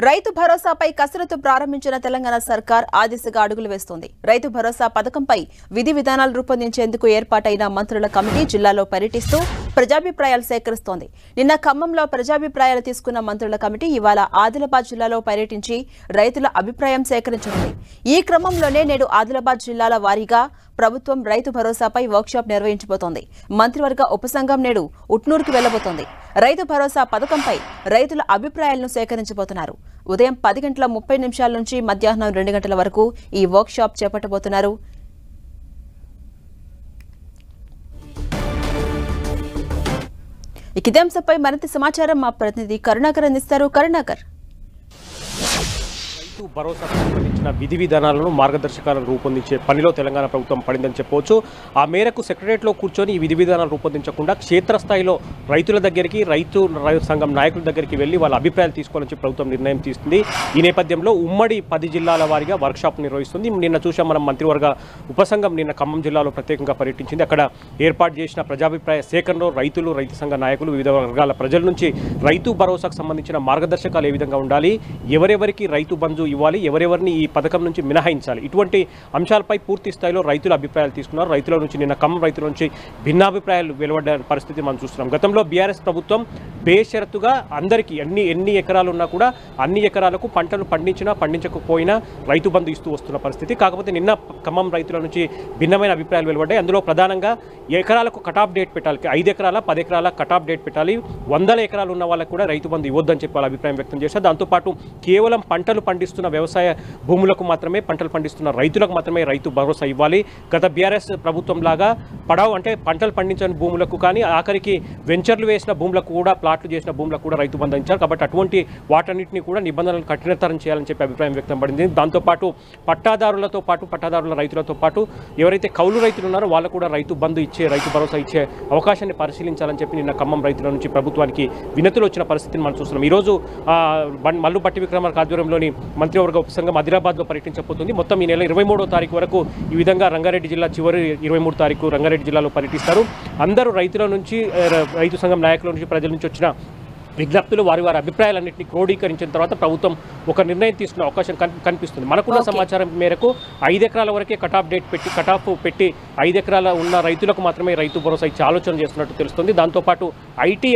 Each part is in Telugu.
రైతు భరోసాపై కసరత్తు ప్రారంభించిన తెలంగాణ సర్కార్ ఆ దిశగా అడుగులు వేస్తోంది. రైతు భరోసా పథకంపై విధి విధానాలు రూపొందించేందుకు ఏర్పాటైన మంత్రుల కమిటీ జిల్లాలో పర్యటిస్తూ ప్రజాభిప్రాయాలు సేకరిస్తోంది. నిన్న ఖమ్మంలో ప్రజాభిప్రాయాలు తీసుకున్న మంత్రుల కమిటీ ఇవాళ ఆదిలాబాద్ జిల్లాలో పర్యటించి రైతుల అభిప్రాయం సేకరించనుంది. ఈ క్రమంలోనే నేడు ఆదిలాబాద్ జిల్లాల వారీగా ప్రభుత్వం రైతు భరోసాపై వర్క్షాప్ నిర్వహించబోతోంది. మంత్రివర్గ ఉపసంఘం నేడు ఉట్నూరుకు వెళ్లబోతోంది. రైతు భరోసా పథకంపై రైతుల అభిప్రాయాలను సేకరించబోతున్నారు. ఉదయం 10:30 నుంచి మధ్యాహ్నం 2 గంటల వరకు ఈ వర్క్షాప్ చేపట్టబోతున్నారు. ఇదే అంశంపై మరింత సమాచారం మా ప్రతినిధి కరుణాకర్ అందిస్తారు. కరుణాకర్, రైతు భరోసాకు సంబంధించిన విధి విధానాలను మార్గదర్శకాలను రూపొందించే పనిలో తెలంగాణ ప్రభుత్వం పడిందని చెప్పవచ్చు. ఆ మేరకు సెక్రటరియట్లో కూర్చొని ఈ విధి విధానాలు రూపొందించకుండా క్షేత్రస్థాయిలో రైతుల దగ్గరికి, రైతు సంఘం నాయకుల దగ్గరికి వెళ్లి వాళ్ళ అభిప్రాయాలు తీసుకోవాలని ప్రభుత్వం నిర్ణయం తీసుకుంది. ఈ నేపథ్యంలో ఉమ్మడి 10 జిల్లాల వారీగా వర్క్షాప్ నిర్వహిస్తుంది. నిన్న చూసాం మనం, మంత్రివర్గ ఉపసంఘం నిన్న ఖమ్మం జిల్లాలో ప్రత్యేకంగా పర్యటించింది. అక్కడ ఏర్పాటు చేసిన ప్రజాభిప్రాయ సేకరణలో రైతులు, రైతు సంఘ నాయకులు, వివిధ వర్గాల ప్రజల నుంచి రైతు భరోసాకు సంబంధించిన మార్గదర్శకాలు ఏ విధంగా ఉండాలి, ఎవరెవరికి రైతు బంధు ఇవ్వాలి, ఎవరెవరిని ఈ పథకం నుంచి మినహాయించాలి, ఇటువంటి అంశాలపై పూర్తి స్థాయిలో రైతుల అభిప్రాయాలు తీసుకున్నారు. రైతుల నుంచి నిన్న ఖమ్మం రైతుల నుంచి భిన్నాభిప్రాయాలు వెలువడ్డ పరిస్థితి మనం చూస్తున్నాం. గతంలో బీఆర్ఎస్ ప్రభుత్వం బేషరతుగా అందరికీ ఎన్ని ఎకరాలు ఉన్నా కూడా అన్ని ఎకరాలకు పంటలు పండించినా పండించకపోయినా రైతు బంధు ఇస్తూ వస్తున్న పరిస్థితి. కాకపోతే నిన్న ఖమ్మం రైతుల నుంచి భిన్నమైన అభిప్రాయాలు వెలువడ్డాయి. అందులో ప్రధానంగా ఎకరాలకు కటాఫ్ డేట్ పెట్టాలి, 5 ఎకరాల 10 ఎకరాల కటాఫ్ డేట్ పెట్టాలి, 100 ఎకరాలు ఉన్న వాళ్ళకు కూడా రైతు బంధు ఇవ్వద్దని చెప్పి వాళ్ళ అభిప్రాయం వ్యక్తం చేశారు. దాంతోపాటు కేవలం పంటలు పండిస్తున్న వ్యవసాయ భూములకు మాత్రమే, పంటలు పండిస్తున్న రైతులకు మాత్రమే రైతు భరోసా ఇవ్వాలి. గత బీఆర్ఎస్ ప్రభుత్వం లాగా పడావు అంటే పంటలు పండించని భూములకు కానీ ఆఖరికి వెంచర్లు వేసిన భూములకు కూడా, ప్లాట్లు చేసిన భూములకు కూడా రైతు బంధు ఇచ్చారు. కాబట్టి అటువంటి వాటన్నింటినీ కూడా నిబంధనలు కఠినతరం చేయాలని చెప్పి అభిప్రాయం వ్యక్తం పడింది. దాంతోపాటు పట్టాదారులతో పాటు, పట్టాదారుల రైతులతో పాటు ఎవరైతే కౌలు రైతులు ఉన్నారో వాళ్ళకు కూడా రైతు బంధు ఇచ్చే, రైతు భరోసా ఇచ్చే అవకాశాన్ని పరిశీలించాలని చెప్పి నిన్న ఖమ్మం రైతుల నుంచి ప్రభుత్వానికి వినతులు వచ్చిన పరిస్థితిని మనం చూస్తున్నాం. ఈరోజు మల్లు బట్టి విక్రమార్క ఆధ్వర్యంలోని మంత్రివర్గ ఉపసంఘం ఆదిలాబాద్లో పర్యటించబోతుంది. మొత్తం ఈ నెల 23వ తారీఖు వరకు ఈ విధంగా రంగారెడ్డి జిల్లా చివరి 23 తారీఖు రంగారెడ్డి జిల్లాలో పర్యటిస్తారు. అందరూ రైతుల నుంచి, రైతు సంఘం నాయకుల నుంచి, ప్రజల నుంచి వచ్చిన విజ్ఞప్తులు, వారి అభిప్రాయాలన్నింటినీ క్రోడీకరించిన తర్వాత ప్రభుత్వం ఒక నిర్ణయం తీసుకునే అవకాశం కనిపిస్తుంది. మనకున్న సమాచారం మేరకు 5 ఎకరాల వరకే కటాఫ్ పెట్టి 5 ఎకరాల ఉన్న రైతులకు మాత్రమే రైతు భరోసా ఇచ్చే ఆలోచన చేస్తున్నట్టు తెలుస్తుంది. దాంతోపాటు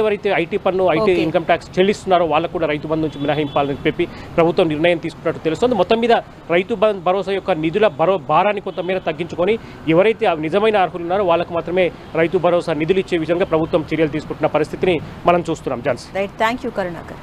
ఎవరైతే ఐటీ పన్ను, ఐటీ ఇన్కమ్ ట్యాక్స్ చెల్లిస్తున్నారో వాళ్ళకు కూడా రైతు బంధు నుంచి మినహాయింపాలని చెప్పి ప్రభుత్వం నిర్ణయం తీసుకున్నట్టు తెలుస్తుంది. మొత్తం మీద రైతు భరోసా యొక్క నిధుల భారాన్ని కొంతమేర తగ్గించుకొని ఎవరైతే నిజమైన అర్హులు ఉన్నారో వాళ్ళకు మాత్రమే రైతు భరోసా నిధులు ఇచ్చే విధంగా ప్రభుత్వం చర్యలు తీసుకుంటున్న పరిస్థితిని మనం చూస్తున్నాం. జాన్స్, థ్యాంక్ యూ కరుణాకర్.